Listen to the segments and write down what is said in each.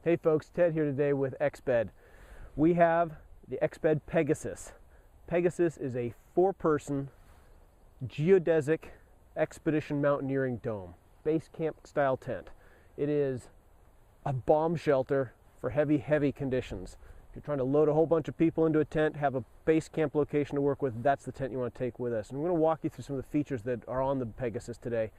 Hey folks, Ted here today with Exped. We have the Exped Pegasus. Pegasus is a 4-person geodesic expedition mountaineering dome, base camp style tent. It is a bomb shelter for heavy conditions. If you're trying to load a whole bunch of people into a tent, have a base camp location to work with, that's the tent you want to take with us. And we're going to walk you through some of the features that are on the Pegasus today.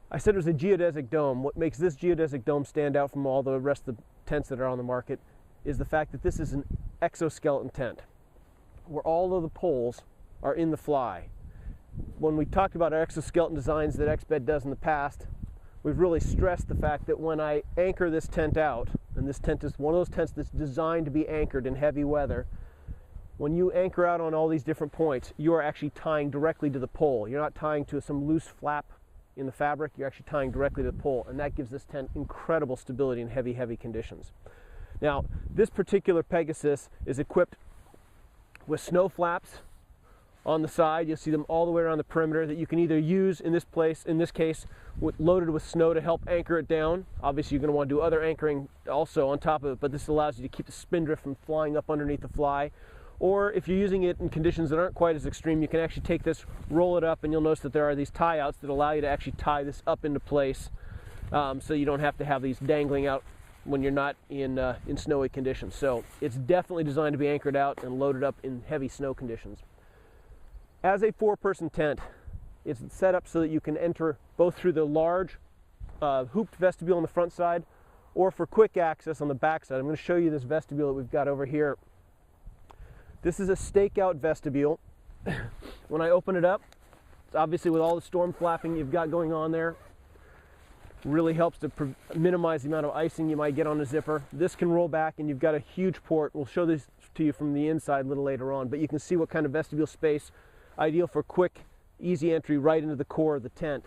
I said it was a geodesic dome. What makes this geodesic dome stand out from all the rest of the tents that are on the market is the fact that this is an exoskeleton tent where all of the poles are in the fly. When we talked about our exoskeleton designs that Exped does in the past, we've really stressed the fact that when I anchor this tent out, and this tent is one of those tents that's designed to be anchored in heavy weather, when you anchor out on all these different points, you are actually tying directly to the pole. You're not tying to some loose flap in the fabric, you're actually tying directly to the pole, and that gives this tent incredible stability in heavy conditions. Now, this particular Pegasus is equipped with snow flaps on the side. You'll see them all the way around the perimeter that you can either use in this case, loaded with snow to help anchor it down. Obviously, you're going to want to do other anchoring also on top of it, but this allows you to keep the spindrift from flying up underneath the fly. Or if you're using it in conditions that aren't quite as extreme, you can actually take this, roll it up, and you'll notice that there are these tie-outs that allow you to actually tie this up into place, so you don't have to have these dangling out when you're not in snowy conditions. So it's definitely designed to be anchored out and loaded up in heavy snow conditions. As a 4-person tent, it's set up so that you can enter both through the large hooped vestibule on the front side or for quick access on the back side. I'm going to show you this vestibule that we've got over here. This is a stakeout vestibule. When I open it up, it's obviously with all the storm flapping you've got going on there, really helps to minimize the amount of icing you might get on the zipper. This can roll back and you've got a huge port. We'll show this to you from the inside a little later on, but you can see what kind of vestibule space, ideal for quick, easy entry right into the core of the tent.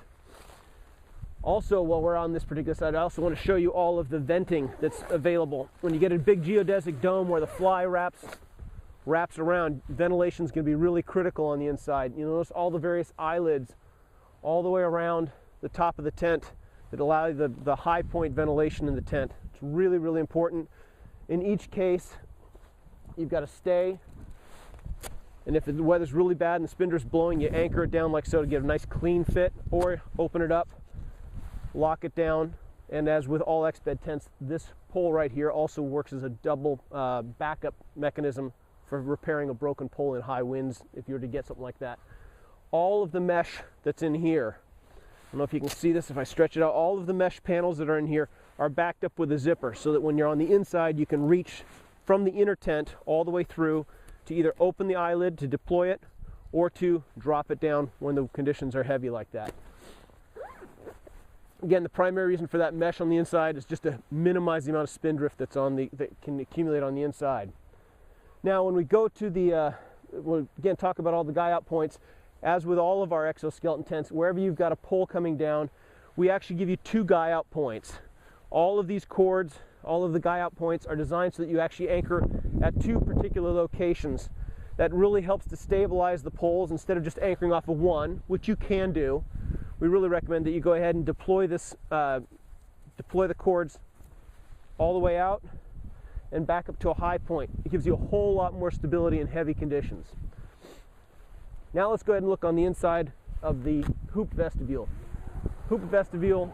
Also, while we're on this particular side, I also want to show you all of the venting that's available. When you get a big geodesic dome where the fly wraps around, ventilation is going to be really critical on the inside. You notice all the various eyelids all the way around the top of the tent that allow you the high point ventilation in the tent. It's really important. In each case, you've got to stay, and if the weather's really bad and the spindrift's blowing, you anchor it down like so to get a nice clean fit, or open it up, lock it down. And as with all Exped tents, this pole right here also works as a double backup mechanism for repairing a broken pole in high winds if you were to get something like that. All of the mesh that's in here, I don't know if you can see this if I stretch it out, all of the mesh panels that are in here are backed up with a zipper so that when you're on the inside you can reach from the inner tent all the way through to either open the eyelid to deploy it or to drop it down when the conditions are heavy like that. Again, the primary reason for that mesh on the inside is just to minimize the amount of spindrift that can accumulate on the inside. Now, when we go to we'll again talk about all the guy out points. As with all of our exoskeleton tents, wherever you've got a pole coming down, we actually give you 2 guy out points. All of these cords, all of the guy out points are designed so that you actually anchor at 2 particular locations. That really helps to stabilize the poles instead of just anchoring off of one, which you can do. We really recommend that you go ahead and deploy the cords all the way out and back up to a high point. It gives you a whole lot more stability in heavy conditions. Now let's go ahead and look on the inside of the hooped vestibule. Hooped vestibule,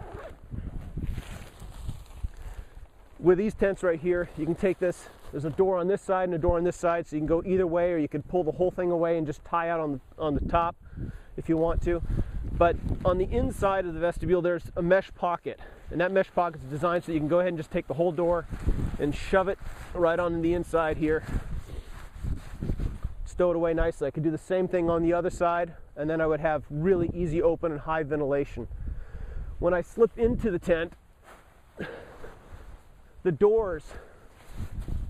with these tents right here, you can take this, there's a door on this side and a door on this side, so you can go either way, or you can pull the whole thing away and just tie out on the top if you want to. But on the inside of the vestibule, there's a mesh pocket, and that mesh pocket is designed so you can go ahead and just take the whole door and shove it right on the inside here, stow it away nicely. I could do the same thing on the other side, and then I would have really easy open and high ventilation. When I slip into the tent, the doors,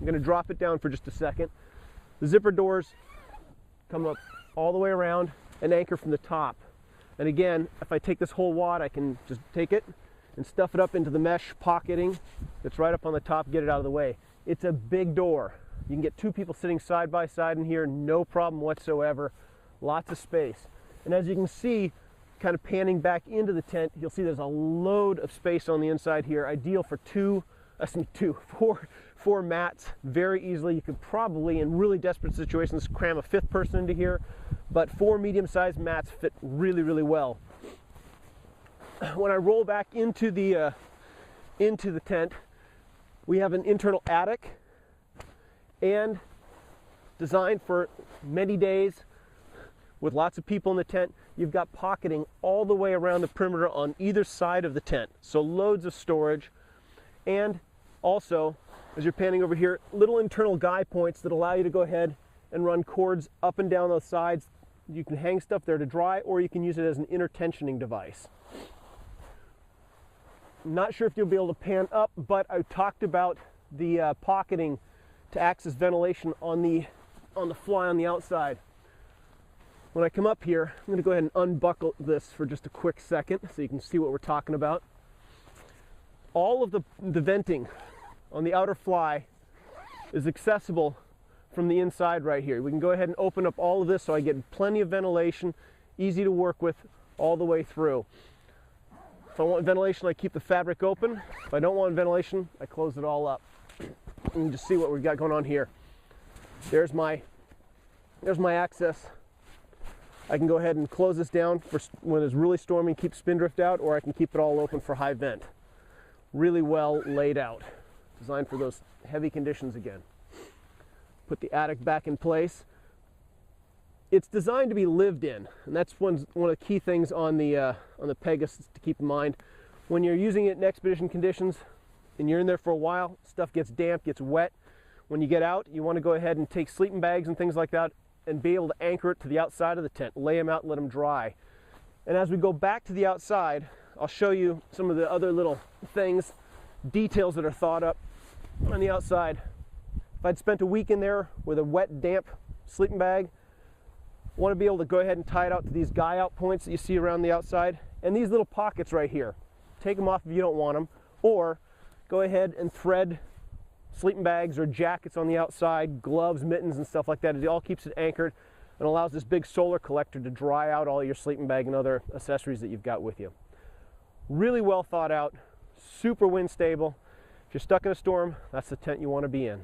I'm going to drop it down for just a second. The zipper doors come up all the way around and anchor from the top. And again, if I take this whole wad, I can just take it and stuff it up into the mesh pocketing that's right up on the top, get it out of the way. It's a big door. You can get 2 people sitting side by side in here, no problem whatsoever. Lots of space. And as you can see, kind of panning back into the tent, you'll see there's a load of space on the inside here, ideal for 2 four mats very easily. You could probably, in really desperate situations, cram a fifth person into here, but 4 medium-sized mats fit really, really well. When I roll back into the tent, we have an internal attic, and designed for many days with lots of people in the tent, you've got pocketing all the way around the perimeter on either side of the tent. So loads of storage, and also, as you're panning over here, little internal guy points that allow you to go ahead and run cords up and down those sides. You can hang stuff there to dry, or you can use it as an inner tensioning device. I'm not sure if you'll be able to pan up, but I talked about the pocketing to access ventilation on the fly on the outside. When I come up here, I'm going to go ahead and unbuckle this for just a quick second so you can see what we're talking about. All of the venting on the outer fly is accessible from the inside right here. We can go ahead and open up all of this so I get plenty of ventilation, easy to work with all the way through. If I want ventilation, I keep the fabric open. If I don't want ventilation, I close it all up. And just see what we've got going on here. There's my access. I can go ahead and close this down for when it's really stormy, keep spindrift out, or I can keep it all open for high vent. Really well laid out. Designed for those heavy conditions again. Put the attic back in place. It's designed to be lived in, and that's one of the key things on the Pegasus to keep in mind. When you're using it in expedition conditions and you're in there for a while, stuff gets damp, gets wet. When you get out, you want to go ahead and take sleeping bags and things like that and be able to anchor it to the outside of the tent, lay them out and let them dry. And as we go back to the outside, I'll show you some of the other little things, details that are thought up on the outside. If I'd spent a week in there with a wet, damp sleeping bag, I want to be able to go ahead and tie it out to these guy out points that you see around the outside, and these little pockets right here. Take them off if you don't want them, or go ahead and thread sleeping bags or jackets on the outside, gloves, mittens, and stuff like that. It all keeps it anchored and allows this big solar collector to dry out all your sleeping bag and other accessories that you've got with you. Really well thought out, super wind stable. If you're stuck in a storm, that's the tent you want to be in.